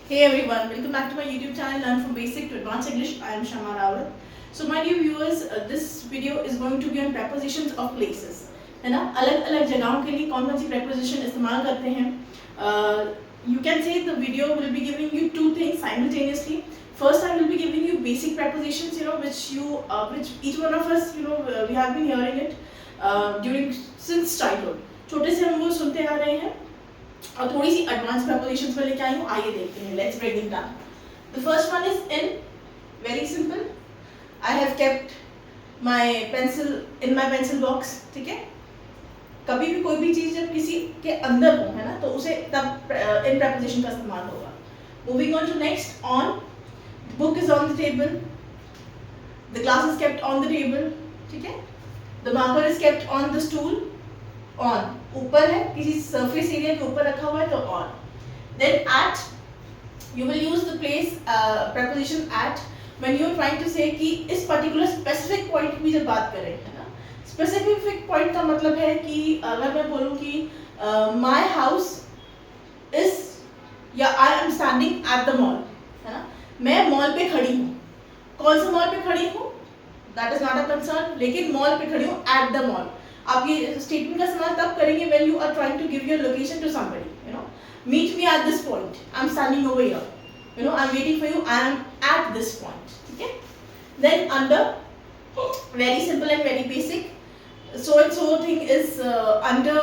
Hey everyone, welcome back to my YouTube channel Learn from Basic to Advanced English. I am Shama Rawat. So my dear viewers, this video is going to be on prepositions of places. है ना, अलग अलग जगहों के लिए कौन कौन सी preposition इस्तेमाल करते हैं. You can say the video will be giving you two things simultaneously. First, I will be giving you basic prepositions, which each one of us, we have been hearing it during since childhood. छोटे से हम वो सुनते आ रहे हैं और थोड़ी सी advance propositions में लेके आई हूँ. आइए देखते हैं. Let's break it down. The first one is in. Very simple. I have kept my pencil in my pencil box. ठीक है. कभी भी कोई भी चीज जब किसी के अंदर हो, है ना, तो उसे तब इन प्रपोजिशन का इस्तेमाल होगा. Moving on to next. On. The book is on the table. The glass is kept on the table. ठीक है. The marker is kept on the stool. On ऊपर है, किसी सरफेस एरिया के ऊपर रखा हुआ है तो on. Then at. You will use the place preposition at when you are trying to say कि इस पर्टिकुलर स्पेसिफिक पॉइंट की जब बात करें, है ना. स्पेसिफिक पॉइंट का मतलब है कि अगर मैं बोलूं कि माय हाउस इज, या आई am standing at the mall, है ना, मैं मॉल पे खड़ी हूँ. कौन सा मॉल पे खड़ी हूँ, that is not a concern, लेकिन मॉल पे खड़ी हूँ एट द मॉल. आप ये स्टेटमेंट का इस्तेमाल तब करेंगे when you are trying to give your location to somebody. Meet me at this point. I am standing over here. I am waiting for you. I am at this point. ठीक है. Then under. Very simple and very basic. So and so thing is under,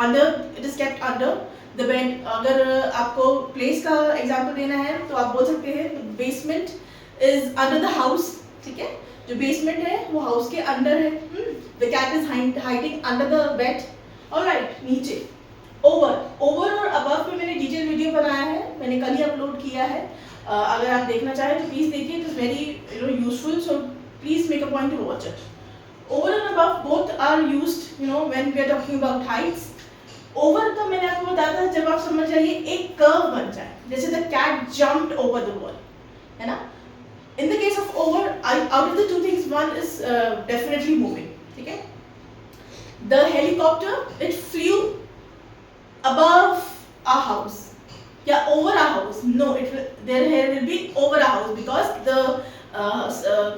under, it is kept under the bed. अगर आपको place का example देना है तो आप बोल सकते हैं basement is under the house. ठीक है. जो बेसमेंट है वो हाउस के अंदर है. The cat is hiding under the bed. Alright, नीचे. Over और above पे मैंने डिटेल वीडियो बनाया है, मैंने कल ही अपलोड किया है. अगर आप देखना चाहें तो प्लीज देखिए. It is very useful, so please make a point two watch it. Over and above both are used, when we are talking about heights. Over तो मैंने आपको बताया था जब आप समझ जाइए एक कर्व बन जाए, जैसे the cat jumped over the wall, है ना. In the case of over, out of the two things, one is definitely moving. ठीक है. The helicopter, it flew above a house. Yeah, over a house. No, there will be over a house because the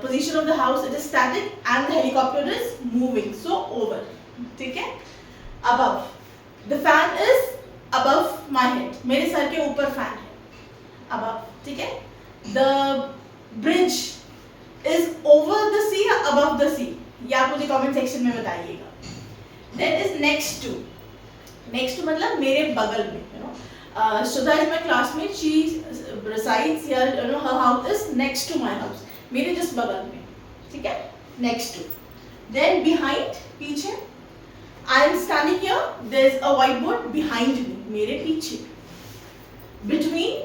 position of the house, it is static and the helicopter is moving. So over. ठीक है. Above. The fan is above my head. मेरे sir के ऊपर fan है. Above. ठीक है. The bridge is over the sea or above the sea? ये आप मुझे comment section में बताइएगा. Then is next to. Next to मतलब मेरे बगल में. Shudha is my classmate. She resides here. Her house is next to my house. मेरे just बगल में. ठीक है. Next to. Then behind, पीछे. I am standing here. There is a whiteboard behind me. मेरे पीछे. Between.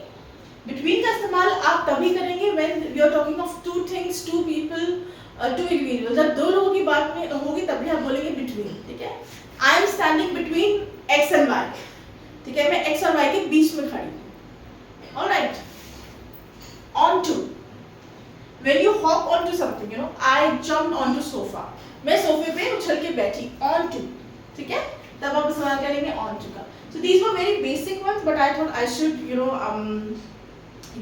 Between का इस्तेमाल आप तभी करेंगे when we are talking of two things, two people, two individuals. जब दो लोगों की बात में होगी तभी आप बोलेंगे between. ठीक है. I am standing between X and Y. ठीक है. मैं X और Y के बीच में खड़ी हूँ. Alright. On to. When you hop onto something, I jumped onto sofa. मैं सोफे पे उछल के बैठी. On to. ठीक है. तब आप इस्तेमाल करेंगे on to का. So these were very basic ones, but I thought I should,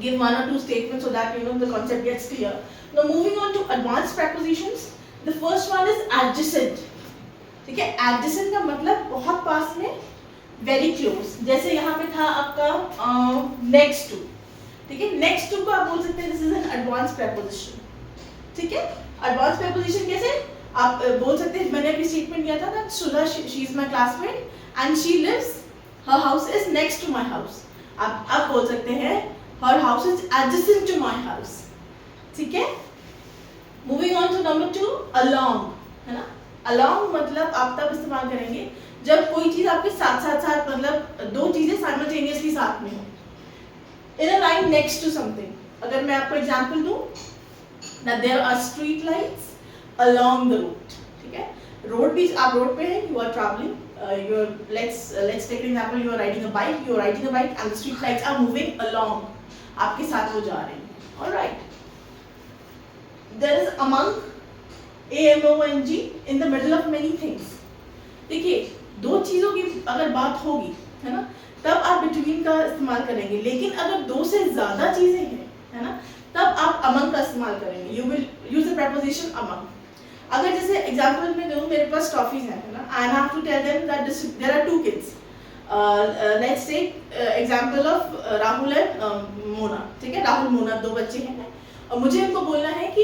give one or two statements so that the concept gets clear. Now moving on to advanced prepositions. The first one is adjacent. ठीक है. Adjacent का मतलब बहुत पास में, very close. जैसे यहाँ पे था आपका next to. ठीक है. next to को आप बोल सकते हैं this is an advanced preposition. ठीक है. advanced preposition कैसे आप बोल सकते हैं, मैंने अभी स्टेटमेंट किया था that Sudha, she is my classmate and she lives, her house is next to my house. आप बोल सकते हैं her house is adjacent to my house. ठीक है. moving on to number 2, along, है ना. along मतलब आप तब इस्तेमाल करेंगे जब कोई चीज आपके साथ साथ मतलब दो चीजें साइमल्टेनियसली साथ में हो. in a line next to something. अगर मैं आपको एग्जांपल दूं that there are street lights along the road. ठीक है. रोड भी आप रोड पे हैं, you are traveling, let's take an example, you are riding a bike and the street lights are moving along. आपके साथ वो जा रहे हैं. Alright. There is among, AMONG, in the middle of many things. देखिए दो चीजों की अगर बात होगी, है ना, तब आप बिटवीन का इस्तेमाल करेंगे। लेकिन अगर दो से ज्यादा चीजें हैं, है ना, तब आप अमंग का इस्तेमाल करेंगे। You will use the preposition among. अगर जैसे एग्जांपल में दूं, मेरे पास टॉफीज हैं, है ना, I have to tell them that there are two kids, let's take example of Rahul and Mona, ठीक है, राहुल मोना दो बच्चे हैं, और मुझे उनको बोलना है कि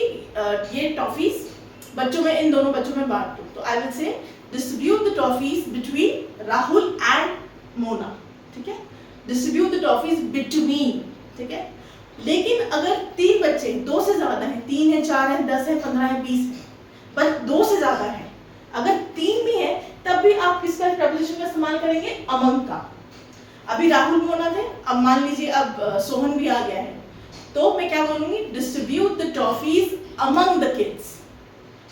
ये टॉफीज बच्चों में, इन दोनों बच्चों में बांट दो। तो I will say distribute the toffees between Rahul and Mona, ठीक है, डिस्ट्रीब्यूट द टॉफीज बिटवीन, ठीक है। लेकिन अगर तीन बच्चे, दो से ज्यादा हैं, 3 है, 4 है, 10 है, 15 है, 20 है, पर दो से ज्यादा है, अगर 3 भी है, तब भी आप किसका preposition का इस्तेमाल करेंगे? अमंग का। अभी राहुल मोना थे, अब मान लीजिए अब सोहन भी आ गया है, तो मैं क्या बोलूंगी? Distribute the toffees among the kids.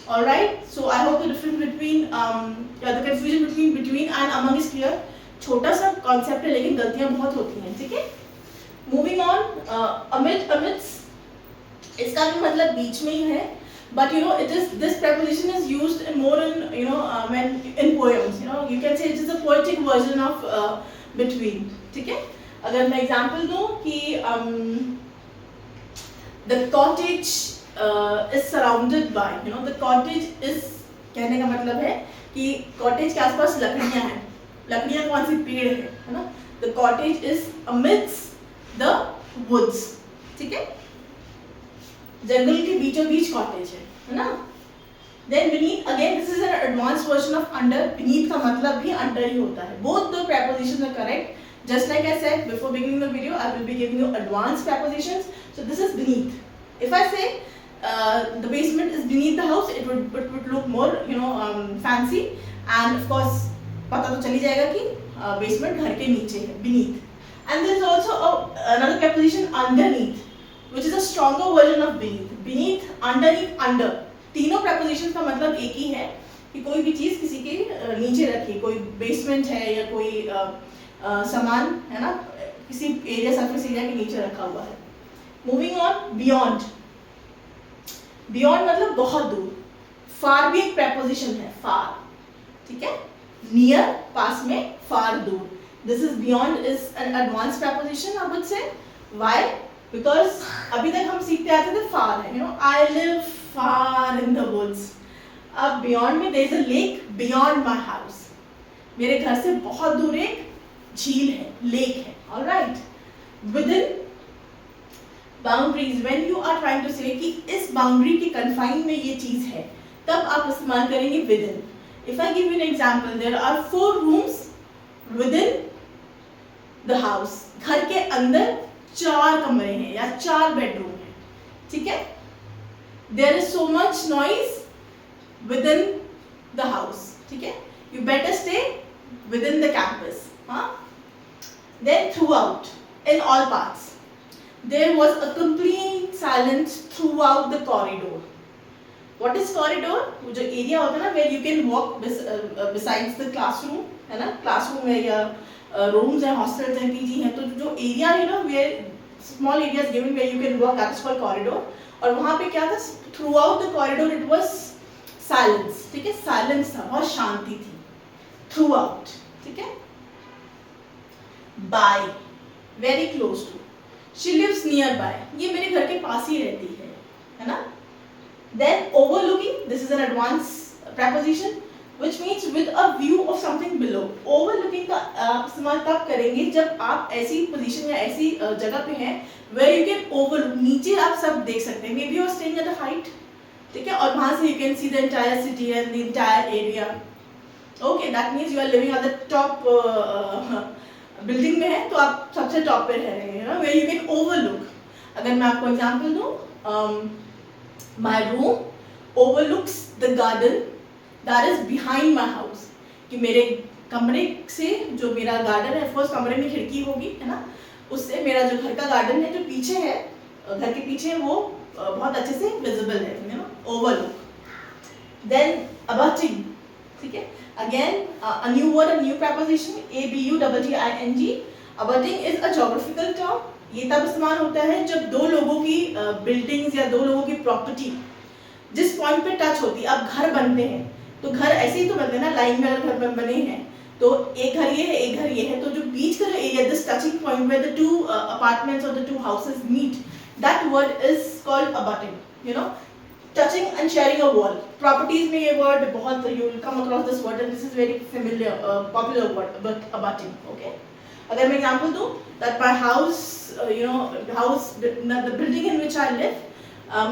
Alright, so I hope the difference between the confusion between and among is clear. छोटा सा कॉन्सेप्ट है, लेकिन गलतियां बहुत होती हैं, ठीक है। मूविंग ऑन, अमिट, अमिट्स, इसका भी मतलब बीच में ही है, but you know it is, this preposition is used in more in, you know, when in poems, you know, you can say it is a poetic version of between, ठीक है। अगर मैं एग्जांपल दूं कि the cottage is surrounded by, you know, the cottage is, कहने का मतलब है कि कॉटेज के आसपास लकड़ियां हैं। लकड़ियां कौन सी? पेड़ है ना। the cottage is amidst the woods, ठीक है, जंगल के बीचों बीच कॉटेज है ना। Then beneath, again this is an advanced version of under. beneath का मतलब भी under ही होता है। both the prepositions are correct. just like I said before beginning the video, I will be giving you advanced prepositions. So this is beneath. if I say the basement is beneath the house, it would look more, you know, fancy, and of course पता तो चली जाएगा कि basement घर के नीचे है, beneath. and there is also another preposition underneath, which is a stronger version of beneath. beneath, underneath, under, तीनों prepositions का मतलब एक ही है कि कोई भी चीज किसी के नीचे रखी, कोई बेसमेंट है या कोई सामान है ना, किसी एरिया, सरफेस एरिया के नीचे रखा हुआ है। Moving on, beyond. बियॉन्ड मतलब बहुत दूर। फार भी एक preposition है, फार, ठीक है, नियर, पास में, फार, दूर। This is beyond is an advance preposition, I would say. Why? Because अभी तक हम सीखते आते थे फार है, you know, I live far in the woods. अब beyond में there is a lake beyond my house. मेरे घर से बहुत दूर एक झील है, लेक है, alright. Within boundaries, when you are trying to say कि इस boundary के confine में ये चीज है, तब आप इस्तेमाल करेंगे within. If I give you an example, there are 4 rooms within the house. घर के अंदर 4 कमरे हैं या 4 बेडरूम हैं, ठीक है। There is so much noise within the house, ठीक है, you better stay within the campus, हाँ। Then throughout, in all parts, there was a complete silence throughout the corridor. What is corridor? वो जो area होता है ना, where you can walk besides the classroom, है ना, classroom है या rooms हैं, hostels हैं, PG हैं, तो जो एरिया है ना, where small areas given where you can walk, that is called corridor. और वहाँ पे क्या था? throughout the corridor it was silence, ठीक है, silence था, बहुत शांति थी, throughout, ठीक है। by, very close to, she lives nearby, ये मेरे घर के पास ही रहती है ना। then overlooking, this is an advanced preposition which means with a view of something below. overlooking का इस्तेमाल तब करेंगे जब आप ऐसी पोजीशन या ऐसी जगह पे हैं where you can overlook, नीचे आप सब देख सकते हैं, maybe you are staying at a height, ठीक है, और वहाँ से you can see the entire city and the entire area. okay, that means you are living at the top building में है, तो आप सबसे टॉप पे रह रहे हैं, you know, where you can overlook. अगर मैं आपको एग्जांपल दूँ, my room overlooks the garden that is behind my house, कि मेरे कमरे से जो मेरा गार्डन है, फर्स्ट कमरे में खिड़की होगी, है ना, उससे मेरा जो घर का गार्डन है जो पीछे है, घर के पीछे, वो बहुत अच्छे से विजिबल है ना, ओवरलुक। देन abutting, ठीक है, again a new word, a new preposition, abutting. abutting is a geographical term. ये तब इस्तेमाल होता है जब दो लोगों की बिल्डिंग्स या दो लोगों की प्रॉपर्टी जिस पॉइंट पे टच होती है। अब घर बनते हैं तो घर ऐसे ही तो बनते हैं ना, लाइन में अगर घर बने हैं तो एक घर ये है, एक घर ये है, तो जो बीच का जो area, this touching point where the two apartments और the two houses meet, that word is called abutting, you know, touching and sharing a wall. Properties में ये word बहुत, you will come across this word and this is very familiar, popular word, but abutting. Okay. अगर मैं example दूँ, that my house, the building in which I live,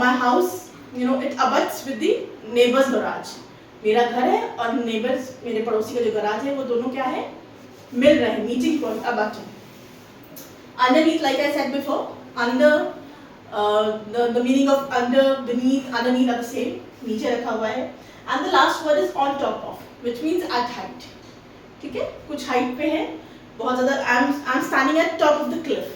my house, it abuts with the neighbor's garage. मेरा घर है और neighbors, मेरे पड़ोसी का जो garage है, वो दोनों क्या है, मिल रहे हैं, meeting point, abutting. Underneath, like I said before, under, the meaning of under, beneath, underneath are the same, नीचे रखा हुआ है. And the last word is on top of, which means at height. ठीक है, कुछ height पे है, बहुत ज़्यादा. I'm standing at top of the cliff.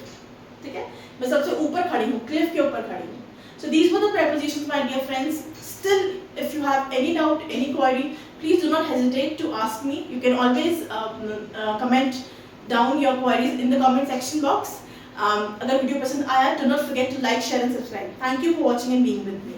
ठीक है, मैं सबसे ऊपर खड़ी हूँ, cliff के ऊपर खड़ी हूँ. So these were the prepositions, my dear friends. Still, if you have any doubt, any query, please do not hesitate to ask me. You can always comment down your queries in the comment section box. अगर video पसंद आया, do not forget to like, share and subscribe. Thank you for watching and being with me.